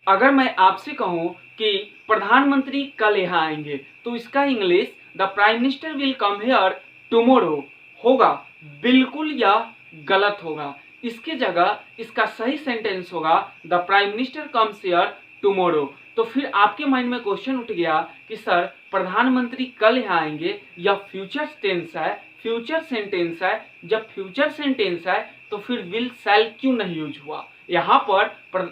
अगर मैं आपसे कहूं कि प्रधानमंत्री कल यहाँ आएंगे तो इसका English the prime minister will come here tomorrow होगा, बिल्कुल यह गलत होगा। इसके जगह इसका सही सेंटेंस होगा the prime minister comes here tomorrow. तो फिर आपके माइंड में क्वेश्चन उठ गया कि सर प्रधानमंत्री कल यहाँ आएंगे, यह फ्यूचर टेंस है, फ्यूचर सेंटेंस है। जब फ्यूचर सेंटेंस है तो फिर विल शैल क्यों नहीं यूज हुआ? यहाँ पर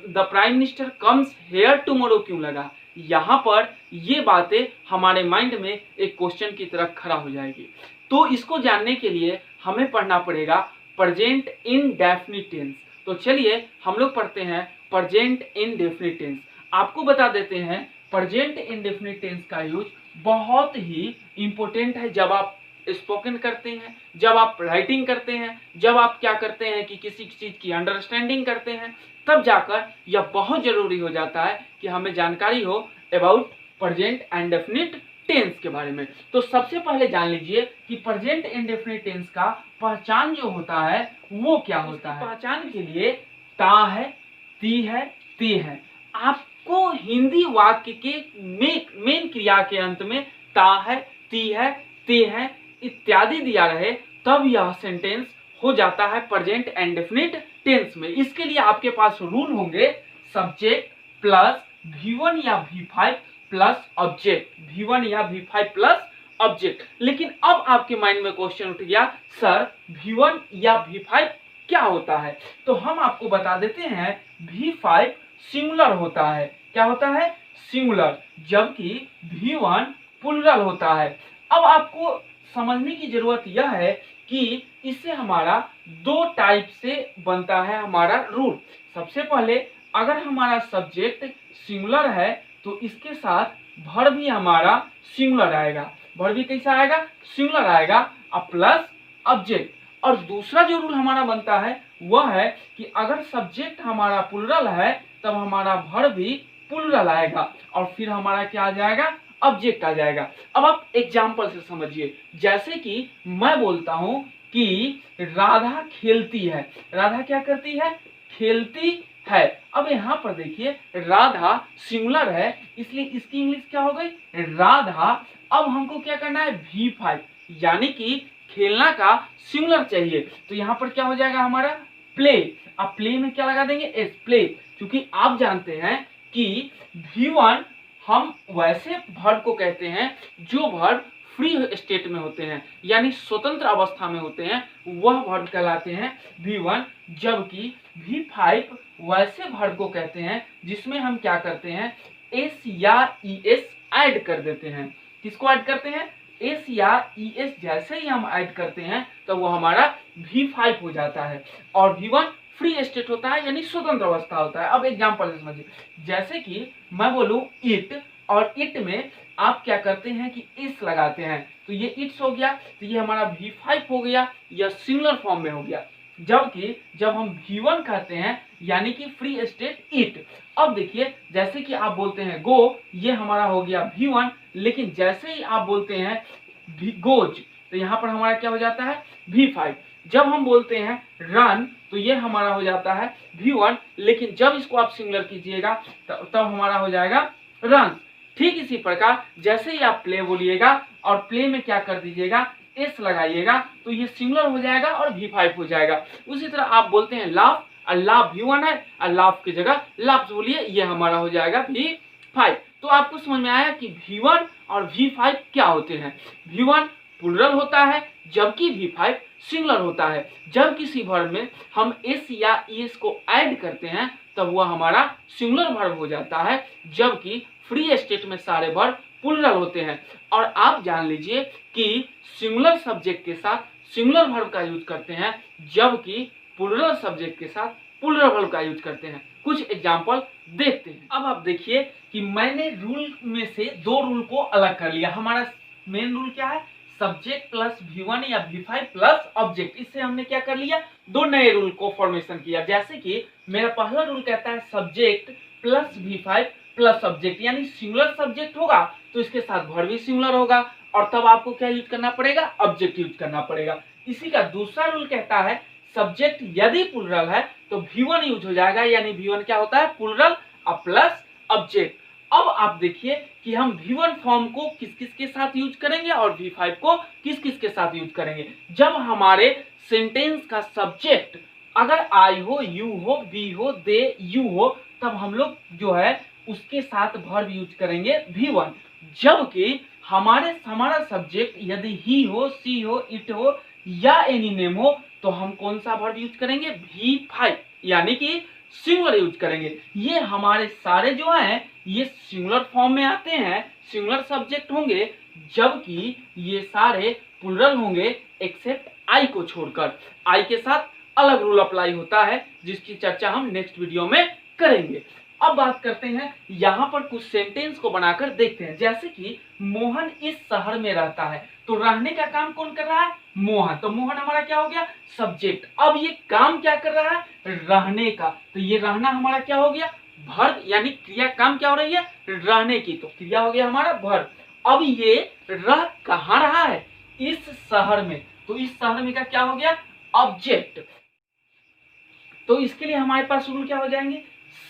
the prime minister comes here tomorrow क्यों लगा? यहाँ पर ये बातें हमारे माइंड में एक क्वेश्चन की तरह खड़ा हो जाएगी। तो इसको जानने के लिए हमें पढ़ना पड़ेगा प्रेजेंट इंडेफिनिट टेंस। तो चलिए हम लोग पढ़ते हैं प्रेजेंट इंडेफिनिट टेंस। आपको बता देते हैं प्रेजेंट इंडेफिनिट टेंस का यूज बहुत ही इंपॉर्टेंट है जब आप स्पोकन करते हैं, जब आप राइटिंग करते हैं, जब आप क्या करते हैं कि किसी चीज की अंडरस्टैंडिंग करते हैं, तब जाकर यह बहुत जरूरी हो जाता है कि हमें जानकारी हो अबाउट प्रेजेंट इंडेफिनिट टेंस के बारे में। तो सबसे पहले जान लीजिए कि प्रेजेंट इंडेफिनिट टेंस का पहचान जो होता है वो क्या होता है। पहचान के लिए ता है, ती है, ते है। आपको हिंदी वाक्य के मेन क्रिया के अंत में ता है, ती है, ते है इत्यादि दिया रहे तब यह सेंटेंस हो जाता है प्रेजेंट इंडेफिनिट टेंस में। इसके लिए आपके पास रूल होंगे सब्जेक्ट प्लस V1 या V5 प्लस ऑब्जेक्ट, V1 या V5 प्लस ऑब्जेक्ट। लेकिन अब आपके माइंड में क्वेश्चन उठ गया सर V1 या V5 क्या होता है? तो हम आपको बता देते हैं V5 सिंगुलर होता है। क्या होता है? सिंगुलर, जबकि V1 प्लूरल होता है। अब आपको समझने की जरूरत यह है कि इससे हमारा दो टाइप से बनता है हमारा रूल। सबसे पहले अगर हमारा सब्जेक्ट सिंगुलर है तो इसके साथ वर्ब भी हमारा सिंगुलर आएगा। वर्ब भी कैसा आएगा? सिंगुलर आएगा और प्लस ऑब्जेक्ट। और दूसरा जो रूल हमारा बनता है वह है कि अगर सब्जेक्ट हमारा प्लूरल है तब हमारा वर्ब भी प्लूरल आएगा और फिर हमारा क्या आ जाएगा? ऑब्जेक्ट आ जाएगा। अब आप एग्जाम्पल से समझिए, जैसे कि मैं बोलता हूं कि राधा खेलती है। राधा क्या करती है? खेलती है। अब यहाँ पर देखिए राधा सिंगुलर है इसलिए इसकी इंग्लिश क्या हो गई? राधा। अब हमको क्या करना है? V5 यानी कि खेलना का सिंगुलर चाहिए तो यहाँ पर क्या हो जाएगा हमारा? प्ले। अब प्ले में क्या लगा देंगे? S, play. क्योंकि आप जानते हैं कि V1 हम वैसे वर्ब को कहते हैं जो वर्ब फ्री स्टेट में होते हैं यानी स्वतंत्र अवस्था में होते हैं, वह वर्ब कहलाते हैं V1। जबकि V5 वैसे वर्ब को कहते हैं जिसमें हम क्या करते हैं? एस या ES ऐड कर देते हैं। किसको ऐड करते हैं? एस या ES जैसे ही हम ऐड करते हैं तो वो हमारा V5 हो जाता है और V1 फ्री स्टेट होता है यानी स्वतंत्र अवस्था होता है। अब एग्जांपल से समझिए, जैसे कि मैं बोलूं इट और इट में आप क्या करते हैं कि इस लगाते हैं तो ये इट्स हो गया, तो ये हमारा V5 हो गया, यह सिंगुलर फॉर्म में हो गया। जबकि जब हम V1 कहते हैं यानी कि फ्री स्टेट इट। अब देखिए जैसे कि आप बोलते हैं गो, ये हमारा हो गया V1, लेकिन जैसे ही आप बोलते हैं गोज तो यहाँ पर हमारा क्या हो जाता है? V5। जब हम बोलते हैं रन तो ये हमारा हो जाता है V1, लेकिन जब इसको आप सिंगुलर कीजिएगा तब हमारा हो जाएगा रन। ठीक इसी प्रकार जैसे ही आप प्ले बोलिएगा और प्ले में क्या कर दीजिएगा? एस लगाइएगा तो ये सिंगुलर हो जाएगा और V5 हो जाएगा। उसी तरह आप बोलते हैं लाफ, और लाफ V1 है और लाफ की जगह लाफ्स बोलिए, ये हमारा हो जाएगा V5। तो आपको समझ में आया कि V1 और V5 क्या होते हैं। V1 प्लूरल होता है जबकि V5 सिंगुलर होता है। जब किसी वर्ब में हम एस या ES को ऐड करते हैं तब वह हमारा सिंगुलर वर्ब हो जाता है, जबकि फ्री स्टेट में सारे वर्ब प्लूरल होते हैं। और आप जान लीजिए कि सिंगुलर सब्जेक्ट के साथ सिंगुलर वर्ब का यूज करते हैं जबकि प्लूरल सब्जेक्ट के साथ प्लूरल वर्ब का यूज करते हैं। कुछ एग्जांपल देखते हैं। अब आप देखिए कि मैंने रूल में से दो रूल को अलग कर लिया। हमारा मेन रूल क्या है? सब्जेक्ट प्लस V1 या V5 प्लस ऑब्जेक्ट। इससे हमने क्या कर लिया? दो नए रूल को फॉर्मेशन किया। जैसे कि मेरा पहला रूल कहता है subject plus V5 plus object, यानी सिंगुलर सब्जेक्ट होगा तो इसके साथ वर्ब भी सिंगुलर होगा और तब आपको क्या यूज करना पड़ेगा? ऑब्जेक्ट यूज करना पड़ेगा। इसी का दूसरा रूल कहता है सब्जेक्ट यदि प्लूरल है तो V1 यूज हो जाएगा, यानी V1 क्या होता है? प्लूरल और प्लस ऑब्जेक्ट। अब आप देखिए कि हम V1 फॉर्म को किस किस के साथ यूज करेंगे और V5 को किस किस के साथ यूज करेंगे। जब हमारे सेंटेंस का सब्जेक्ट अगर I हो, you हो, we हो, they, you हो, तब हम लोग जो है उसके साथ वर्ब यूज करेंगे V1। जबकि हमारा सब्जेक्ट यदि he हो, she हो, it हो या एनी नेम हो तो हम कौन सा वर्ब यूज करेंगे, V5, यानी कि सिंगुलर यूज करेंगे। ये हमारे सारे जो हैं ये सिंगुलर फॉर्म में आते हैं, सिंगुलर सब्जेक्ट होंगे, जबकि ये सारे प्लुरल होंगे एक्सेप्ट आई को छोड़कर। आई के साथ अलग रूल अप्लाई होता है जिसकी चर्चा हम नेक्स्ट वीडियो में करेंगे। अब बात करते हैं यहाँ पर कुछ सेंटेंस को बनाकर देखते हैं। जैसे कि मोहन इस शहर में रहता है, तो रहने का काम कौन कर रहा है, मोहन। तो मोहन हमारा क्या हो गया, सब्जेक्ट। अब ये काम क्या कर रहा है, रहने का, तो ये रहना हमारा क्या हो गया, वर्ब, यानी क्रिया काम क्या हो रही है, रहने की, तो क्रिया हो गया हमारा वर्ब। अब ये रह कहाँ रहा है, इस शहर में, तो इस शहर में का क्या हो गया, ऑब्जेक्ट। तो इसके लिए हमारे पास रूल क्या हो जाएंगे,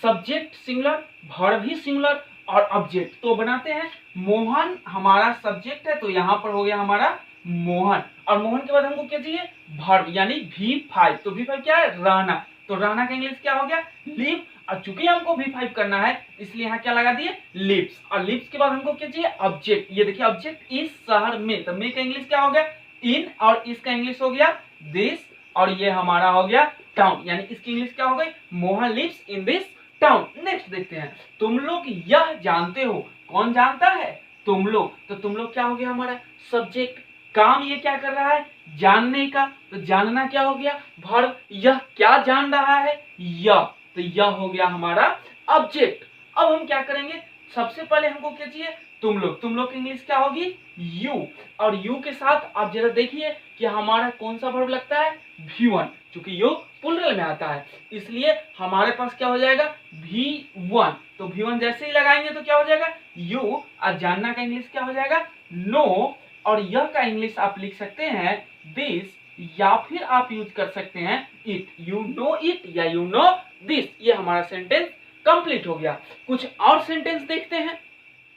सब्जेक्ट सिंगुलर, वर्ब भी सिंगुलर और ऑब्जेक्ट। तो बनाते हैं, मोहन हमारा सब्जेक्ट है तो यहाँ पर हो गया हमारा मोहन, और मोहन के बाद हमको क्या चाहिए, वर्ब, यानी V5। तो V5 क्या है, रहना, तो रहना का इंग्लिश क्या हो गया, लिव। और चूंकि हमको V5 करना है इसलिए यहाँ क्या लगा दिए, लिव्स। और लिव्स के बाद हमको क्या चाहिए, ऑब्जेक्ट। ये देखिए ऑब्जेक्ट इस शहर में, तो में का इंग्लिश क्या हो गया, इन, और इसका इंग्लिश हो गया दिस, और ये हमारा हो गया टाउन, यानी इसकी इंग्लिश क्या हो गई, Mohan lives in this town. Next देखते हैं, तुम लोग यह जानते हो, कौन जानता है, तुम लोग। तो तुम लोग क्या हो गया हमारा सब्जेक्ट, काम ये क्या कर रहा है, जानने का, तो जानना क्या हो गया, वर्ब। यह क्या जान रहा है, यह, तो यह हो गया हमारा ऑब्जेक्ट। अब हम क्या करेंगे, सबसे पहले हमको क्या चाहिए, तुम लोग। तुम लोग की इंग्लिश क्या होगी, यू, और यू के साथ आप जरा देखिए कि हमारा कौन सा वर्ब लगता है, V1। क्योंकि यू प्लुरल में आता है इसलिए हमारे पास क्या हो जाएगा, V1। तो V1 जैसे ही लगाएंगे तो क्या हो जाएगा, यू, और जानना का इंग्लिश क्या हो जाएगा, नो, और यह का इंग्लिश आप लिख सकते हैं दिस, या फिर आप यूज कर सकते हैं इट, यू नो इट या यू नो दिस। ये हमारा सेंटेंस कंप्लीट हो गया। कुछ और सेंटेंस देखते हैं।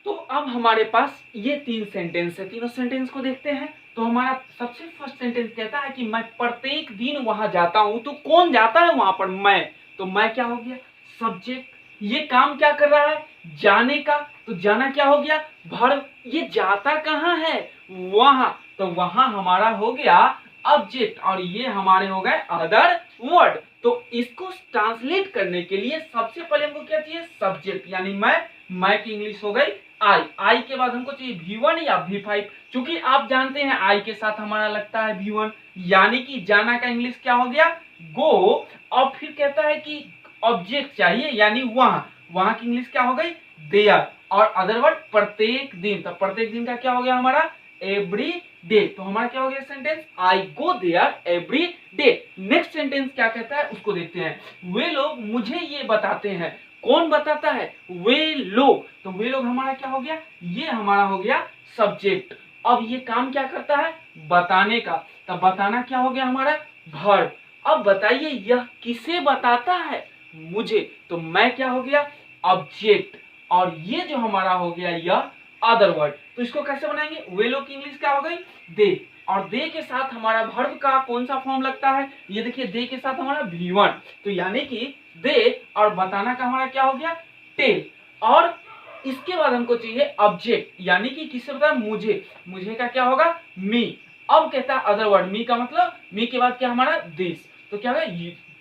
तो अब हमारे पास ये 3 सेंटेंस है, तीनों सेंटेंस को देखते हैं। तो हमारा सबसे फर्स्ट सेंटेंस कहता है कि मैं प्रत्येक दिन वहां जाता हूं, तो कौन जाता है वहां पर, मैं। तो मैं क्या हो गया, सब्जेक्ट। ये काम क्या कर रहा है, जाने का, तो जाना क्या हो गया, वर्ब। ये जाता कहाँ है, वहां, तो वहां हमारा हो गया ऑब्जेक्ट, और ये हमारे हो गए अदर वर्ड। तो इसको ट्रांसलेट करने के लिए सबसे पहले हमको क्या चाहिए, सब्जेक्ट, यानी मैं की इंग्लिश हो गई आई के बाद हमको चाहिए V1 या V5। क्योंकि आप जानते हैं आई के साथ हमारा लगता है V1, यानी कि जाना का इंग्लिश क्या हो गया, गो। और फिर कहता है कि ऑब्जेक्ट चाहिए, यानी वहां की इंग्लिश क्या हो गई, देयर। और अदर वर्ड प्रत्येक दिन, तो प्रत्येक दिन का क्या हो गया हमारा, एवरी डे। तो हमारा क्या हो गया sentence, I go there every day. Next sentence क्या कहता है उसको देखते हैं, वे लोग मुझे ये बताते हैं, कौन बताता है, वे लोग। तो वे लोग हमारा क्या हो गया, ये हमारा हो गया सब्जेक्ट। अब ये काम क्या करता है, बताने का, तब बताना क्या हो गया हमारा, वर्ब। अब बताइए यह किसे बताता है, मुझे, तो मैं क्या हो गया, ऑब्जेक्ट। और ये जो हमारा हो गया यह अदर वर्ड। तो इसको कैसे बनाएंगे, वे लोग की इंग्लिश क्या हो गई, दे, और दे के साथ हमारा वर्ब का कौन सा फॉर्म लगता है, ये देखिए दे के साथ हमारा V1। तो यानी कि दे, और बताना का हमारा क्या हो गया, टेल। और इसके बाद हमको चाहिए ऑब्जेक्ट, यानी कि किससे बताया, मुझे का क्या होगा, मी। अब कहता है अदर वर्ड, मी का मतलब, मी के बाद क्या हमारा, दिस। तो क्या होगा,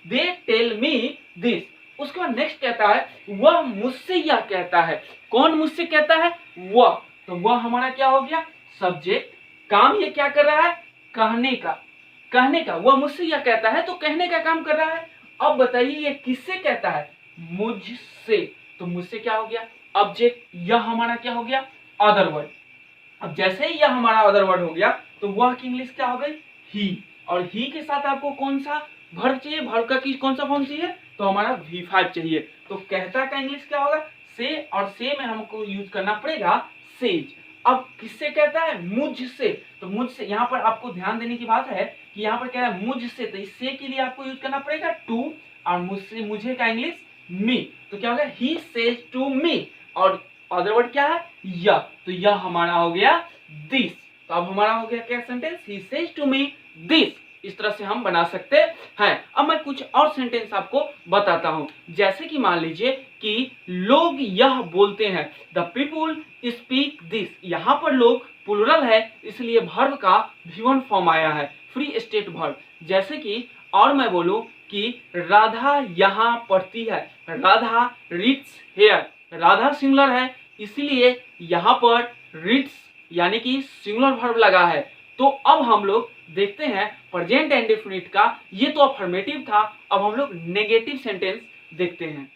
दे टेल मी दिस। उसके बाद नेक्स्ट कहता है वह मुझसे यह कहता है, कौन मुझसे कहता है, वह। तो वह हमारा क्या हो गया, सब्जेक्ट। काम ये क्या कर रहा है, कहने का, वह मुझसे यह कहता है, तो कहने का काम कर रहा है। अब बताइए ये किससे कहता है, मुझसे। तो मुझसे क्या हो गया, ऑब्जेक्ट। यह हमारा क्या हो गया, अदर वर्ड। अब जैसे ही यह हमारा अदर वर्ड हो गया तो वह की इंग्लिश क्या हो गई, ही। और ही के साथ आपको कौन सा वर्ब चाहिए, वर्ब का कौन सा फॉर्म चाहिए, तो हमारा V5 चाहिए। तो कहता का इंग्लिश क्या होगा, से, और से में हमको यूज करना पड़ेगा सेज। अब किससे कहता है, मुझसे। तो मुझसे, यहाँ पर आपको ध्यान देने की बात है कि यहाँ पर कह रहा है मुझसे, तो इससे के लिए आपको यूज करना पड़ेगा टू, और मुझसे, मुझे का इंग्लिश मी। तो क्या होगा, he says to me. Other word क्या है, यह, तो यह हमारा हो गया दिस। तो अब हमारा हो गया क्या sentence, he says to me this. इस तरह से हम बना सकते हैं। अब मैं कुछ और सेंटेंस आपको बताता हूं, जैसे कि मान लीजिए कि लोग यह बोलते हैं, द पीपुल स्पीक दिस। यहां पर लोग प्लुरल है, इसलिए वर्ब का V1 फॉर्म आया है, फ्री स्टेट वर्ब। जैसे कि और मैं बोलूं कि राधा यहाँ पढ़ती है, Radha reads here. Radha singular है, इसलिए यहाँ पर रीड्स यानी कि सिंगुलर वर्ब लगा है। तो अब हम लोग देखते हैं प्रेजेंट इंडेफिनिट का, ये तो अफर्मेटिव था। अब हम लोग नेगेटिव सेंटेंस देखते हैं।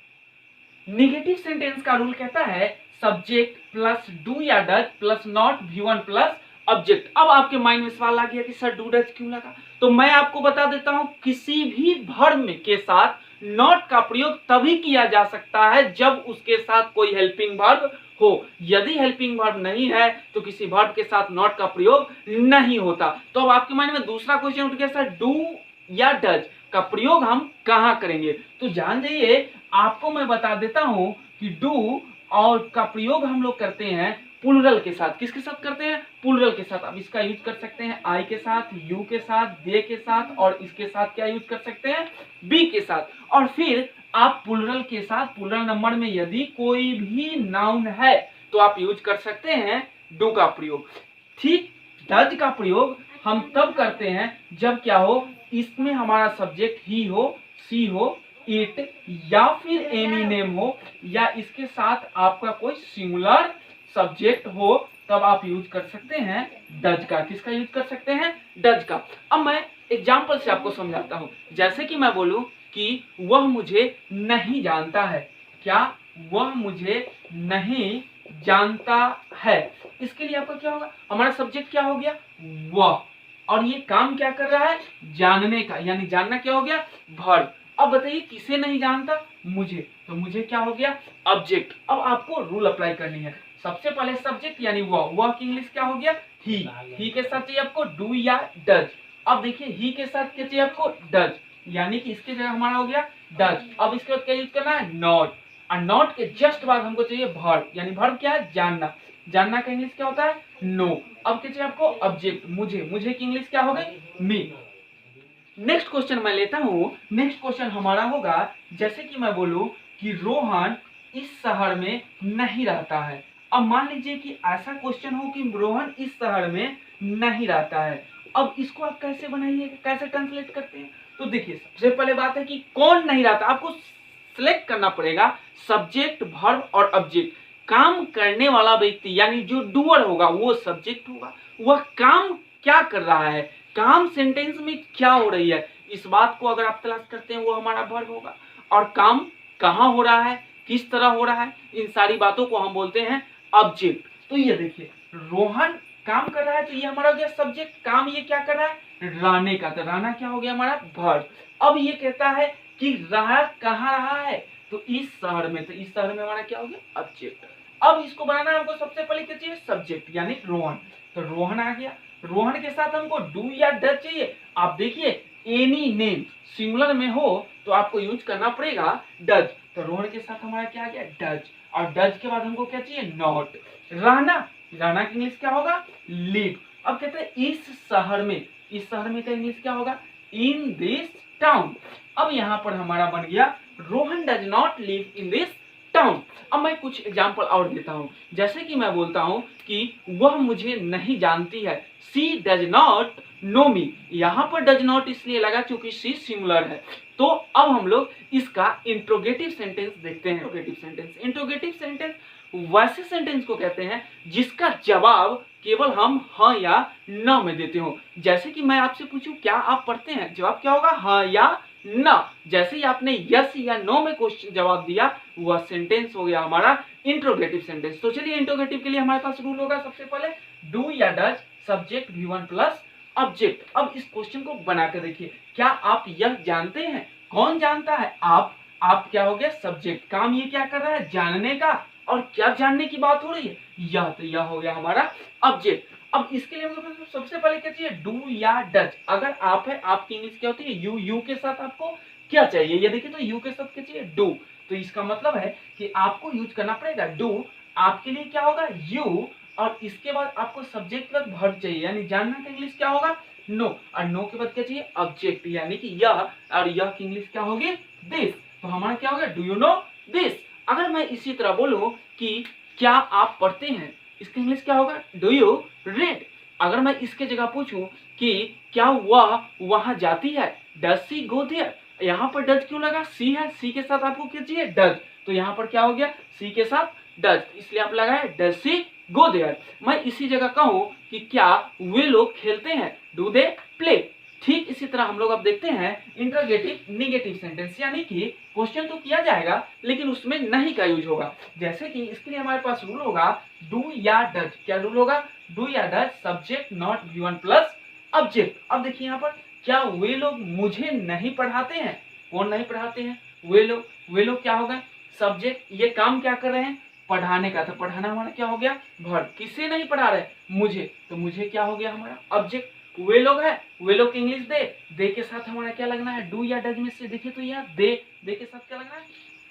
नेगेटिव सेंटेंस का रूल कहता है सब्जेक्ट प्लस डू या does plus not V1 plus object. अब आपके माइंड में सवाल आ गया कि सर डू डज क्यों लगा, तो मैं आपको बता देता हूं, किसी भी वर्ब के साथ नॉट का प्रयोग तभी किया जा सकता है जब उसके साथ कोई हेल्पिंग वर्ब हो। यदि हेल्पिंग वर्ब नहीं है तो किसी वर्ब के साथ नॉट का प्रयोग नहीं होता। तो अब आपके माइंड में दूसरा क्वेश्चन उठ गया, सर डू या डज का प्रयोग हम कहां करेंगे, तो जान जाइए आपको मैं बता देता हूं कि डू और का प्रयोग हम लोग करते हैं प्लुरल के साथ। किसके साथ करते हैं, प्लुरल के साथ। अब इसका यूज कर सकते हैं आई के साथ, यू के साथ, दे के साथ, और इसके साथ क्या यूज कर सकते हैं, बी के साथ। और फिर आप प्लुरल के साथ प्लुरल नंबर में यदि कोई भी नाउन है तो आप यूज कर सकते हैं डू का प्रयोग। ठीक, डज का प्रयोग हम तब करते हैं जब क्या हो, इसमें हमारा सब्जेक्ट ही हो, सी हो, इट या फिर एनी नेम हो, या इसके साथ आपका कोई सिंगुलर सब्जेक्ट हो, तब आप यूज कर सकते हैं डज का। किसका यूज कर सकते हैं, डज का। अब मैं एग्जांपल से आपको समझाता हूं, जैसे कि मैं बोलूं कि वह मुझे नहीं जानता है। क्या, वह मुझे नहीं जानता है। इसके लिए आपका क्या होगा, हमारा सब्जेक्ट क्या हो गया, वह, और ये काम क्या कर रहा है, जानने का, यानी जानना क्या हो गया, वर्ब। अब बताइए किसे नहीं जानता, मुझे, तो मुझे क्या हो गया, ऑब्जेक्ट। अब आपको रूल अप्लाई करनी है। सबसे पहले सब्जेक्ट यानी वह की इंग्लिश क्या हो गया, ही के साथ चाहिए आपको डू या डज। अब देखिए ही के साथ क्या चाहिए आपको, डज, यानी कि इसके जगह हमारा हो गया डज। अब इसके बाद क्या यूज करना है, नॉट, और नॉट के जस्ट बाद हमको चाहिए वर्ब, यानी वर्ब क्या है, जानना। जानना का इंग्लिश क्या होता है, नो। अब क्या चाहिए आपको, ऑब्जेक्ट, मुझे, मुझे की इंग्लिश क्या हो गई, मी। नेक्स्ट क्वेश्चन मैं लेता हूं। नेक्स्ट क्वेश्चन हमारा होगा, जैसे कि मैं बोलूं कि रोहन इस शहर में नहीं रहता है। अब मान लीजिए कि ऐसा क्वेश्चन हो कि रोहन इस शहर में नहीं रहता है। अब इसको आप कैसे बनाइए, कैसे ट्रांसलेट करते हैं, तो देखिए सबसे पहले बात है कि कौन नहीं रहता, आपको सिलेक्ट करना पड़ेगा सब्जेक्ट, वर्ब और ऑब्जेक्ट। काम करने वाला व्यक्ति यानी जो डूअर होगा वो सब्जेक्ट होगा, वह काम क्या कर रहा है, काम सेंटेंस में क्या हो रही है, इस बात को अगर आप तलाश करते हैं वो हमारा वर्ब होगा। और काम कहाँ हो रहा है, किस तरह हो रहा है, इन सारी बातों को हम बोलते हैं ऑब्जेक्ट। तो ये देखिए रोहन काम कर रहा है, तो ये हमारा हो गया सब्जेक्ट। काम ये क्या कर रहा है, रहने का, तो रहना क्या हो गया हमारा वर्ब। अब ये कहता है कि रह कहाँ रहा है, तो इस शहर में, तो इस शहर में हमारा क्या हो गया, ऑब्जेक्ट। अब इसको बनाना हमको सबसे पहले क्या चाहिए, सब्जेक्ट यानी रोहन, तो रोहन आ गया। रोहन के साथ हमको डू या डज चाहिए। आप देखिए एनी नेम सिंगुलर में हो तो आपको यूज करना पड़ेगा डज, तो रोहन के साथ हमारा क्या आ गया, डज। और डज के बाद हमको क्या चाहिए, नॉट। रहना, रहना की इंग्लिश क्या होगा, लिव। अब कहते हैं इस शहर में, इस शहर में का इंग्लिश क्या होगा, इन दिस टाउन। अब यहाँ पर हमारा बन गया Rohan does not live in this town. अब मैं कुछ एग्जाम्पल और देता हूं, जैसे कि मैं बोलता हूं कि वह मुझे नहीं जानती है, सी डज नॉट नो मी। यहां पर डज नॉट इसलिए लगा क्योंकि सी सिंगुलर है। तो अब हम लोग इसका इंट्रोगेटिव सेंटेंस देखते हैं। इंट्रोगेटिव सेंटेंस वैसे सेंटेंस को कहते हैं जिसका जवाब केवल हम हाँ या न में देते हो। जैसे कि मैं आपसे पूछूं क्या आप पढ़ते हैं, जवाब क्या होगा, हाँ या ना। जैसे ही आपने यस या नो में क्वेश्चन जवाब दिया वह सेंटेंस हो गया हमारा इंट्रोगेटिव सेंटेंस। तो चलिए इंट्रोगेटिव के लिए हमारे पास रूल होगा, सबसे पहले डू या does subject V1 plus object. अब इस क्वेश्चन को बनाकर देखिए, क्या आप यह जानते हैं, कौन जानता है, आप क्या हो गया सब्जेक्ट, काम ये क्या कर रहा है, जानने का, और क्या जानने की बात हो रही है, यह, तो यह हो गया हमारा ऑब्जेक्ट। अब इसके लिए हमको सबसे पहले क्या चाहिए, डू या डज। अगर आप है, आपकी इंग्लिश क्या होती है, यू के साथ आपको क्या चाहिए, ये देखिए तो यू के साथ क्या चाहिए, डू। तो इसका मतलब है कि आपको यूज करना पड़ेगा डू। आपके लिए क्या होगा यू, और इसके बाद आपको सब्जेक्ट के बाद वर्ब चाहिए, यानी जानना का इंग्लिश क्या होगा नो, और नो के बाद क्या चाहिए ऑब्जेक्ट, यानी कि यह, और यह की इंग्लिश क्या होगी दिस। तो हमारा क्या होगा डू यू नो दिस। अगर मैं इसी तरह बोलूं कि क्या आप पढ़ते हैं, इसका इंग्लिश क्या होगा डू यू रीड। अगर मैं इसके जगह पूछूं कि क्या वह वहां जाती है, डज सी गो देयर, यहाँ पर डज क्यों लगा, सी है, सी के साथ आपको क्या चाहिए डज, तो यहाँ पर क्या हो गया सी के साथ डज, इसलिए आप लगाए डज सी गो देयर। मैं इसी जगह कहूं कि क्या वे लोग खेलते हैं, डू दे प्ले। ठीक इसी तरह हम लोग अब देखते हैं इंटरोगेटिव निगेटिव सेंटेंस, यानी कि क्वेश्चन तो किया जाएगा लेकिन उसमें नहीं का यूज होगा। जैसे कि इसके लिए हमारे पास रूल होगा डू या डज। क्या रूल होगा डू या does, subject not V1 plus object. अब देखिए यहाँ पर क्या वे लोग मुझे नहीं पढ़ाते हैं, कौन नहीं पढ़ाते हैं वे लोग, वे लोग क्या होगा सब्जेक्ट, ये काम क्या कर रहे हैं पढ़ाने का, तो पढ़ाना हमारा क्या हो गया वर्ब। किसे नहीं पढ़ा रहे मुझे, तो मुझे क्या हो गया हमारा ऑब्जेक्ट। वे लोग है, वे लोग इंग्लिश दे के साथ हमारा क्या लगना है डू या डज में से, देखिए तो यहाँ दे के साथ क्या लगना है,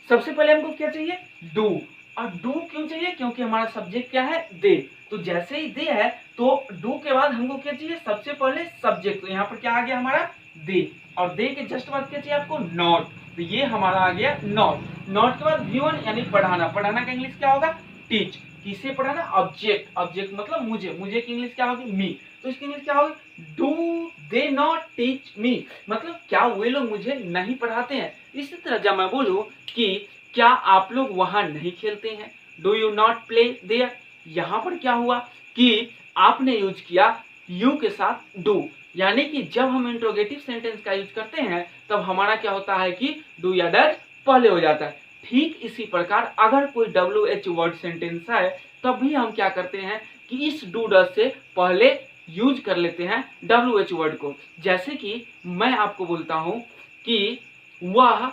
सबसे पहले हमको क्या चाहिए डू, और डू क्यों चाहिए क्योंकि हमारा सब्जेक्ट क्या है दे, तो जैसे ही दे है तो डू के बाद हमको क्या चाहिए सबसे पहले सब्जेक्ट, तो यहाँ पर क्या आ गया हमारा दे, और दे के जस्ट बाद क्या चाहिए आपको नॉट, तो ये हमारा आ गया नॉट। नॉट के बाद V1 यानी पढ़ाना, पढ़ाना का इंग्लिश क्या होगा टीच, किसे पढ़ाना ऑब्जेक्ट, ऑब्जेक्ट मतलब मुझे की इंग्लिश क्या होगी मी, तो इसकी इंग्लिश क्या होगी do they not teach me, मतलब क्या वे लोग मुझे नहीं पढ़ाते हैं। इसी तरह जब मैं बोलूं कि क्या आप लोग वहां नहीं खेलते हैं, do you not play there, यहां पर क्या हुआ कि आपने यूज किया यू के साथ डू, यानी कि जब हम इंट्रोगेटिव सेंटेंस का यूज करते हैं तब हमारा क्या होता है कि डू या डज पहले हो जाता है। ठीक इसी प्रकार अगर कोई WH वर्ड सेंटेंस है तब भी हम क्या करते हैं कि इस डू डज से पहले यूज कर लेते हैं WH वर्ड को। जैसे कि मैं आपको बोलता हूं कि वह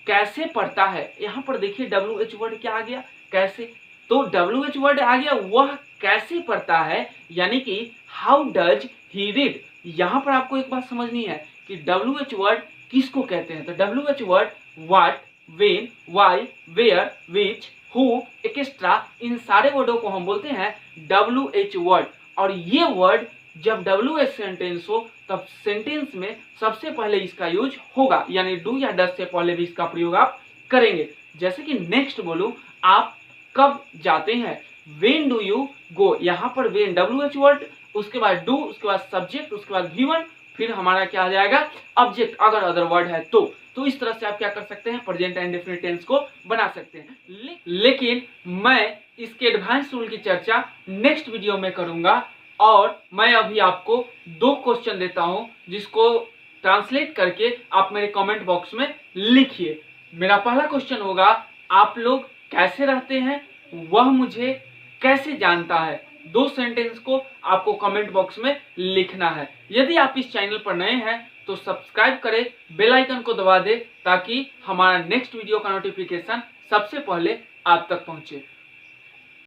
कैसे पढ़ता है, यहां पर देखिए WH वर्ड क्या आ गया कैसे, तो WH वर्ड आ गया वह कैसे पढ़ता है, यानी कि हाउ डज ही रीड। यहां पर आपको एक बात समझनी है कि WH वर्ड किसको कहते हैं, तो WH word what, when, why, where, which, who extra, इन सारे वर्डों को हम बोलते हैं WH वर्ड। और ये वर्ड जब WH सेंटेंस हो तब सेंटेंस में सबसे पहले इसका यूज होगा, यानी डू या डज से पहले भी इसका प्रयोग आप करेंगे। जैसे कि नेक्स्ट बोलूं आप कब जाते हैं, व्हेन डू यू गो, यहाँ पर व्हेन WH वर्ड, उसके बाद डू, उसके बाद सब्जेक्ट, उसके बाद V1, फिर हमारा क्या आ जाएगा ऑब्जेक्ट अगर अदर वर्ड है तो इस तरह से आप क्या कर सकते हैं प्रेजेंट एंड डेफिनिट टेंस को बना सकते हैं। लेकिन मैं इसके एडवांस रूल की चर्चा नेक्स्ट वीडियो में करूंगा, और मैं अभी आपको 2 क्वेश्चन देता हूं जिसको ट्रांसलेट करके आप मेरे कमेंट बॉक्स में लिखिए। मेरा पहला क्वेश्चन होगा आप लोग कैसे रहते हैं, वह मुझे कैसे जानता है। 2 सेंटेंस को आपको कमेंट बॉक्स में लिखना है। यदि आप इस चैनल पर नए हैं तो सब्सक्राइब करें, बेल आइकन को दबा दें ताकि हमारा नेक्स्ट वीडियो का नोटिफिकेशन सबसे पहले आप तक पहुंचे।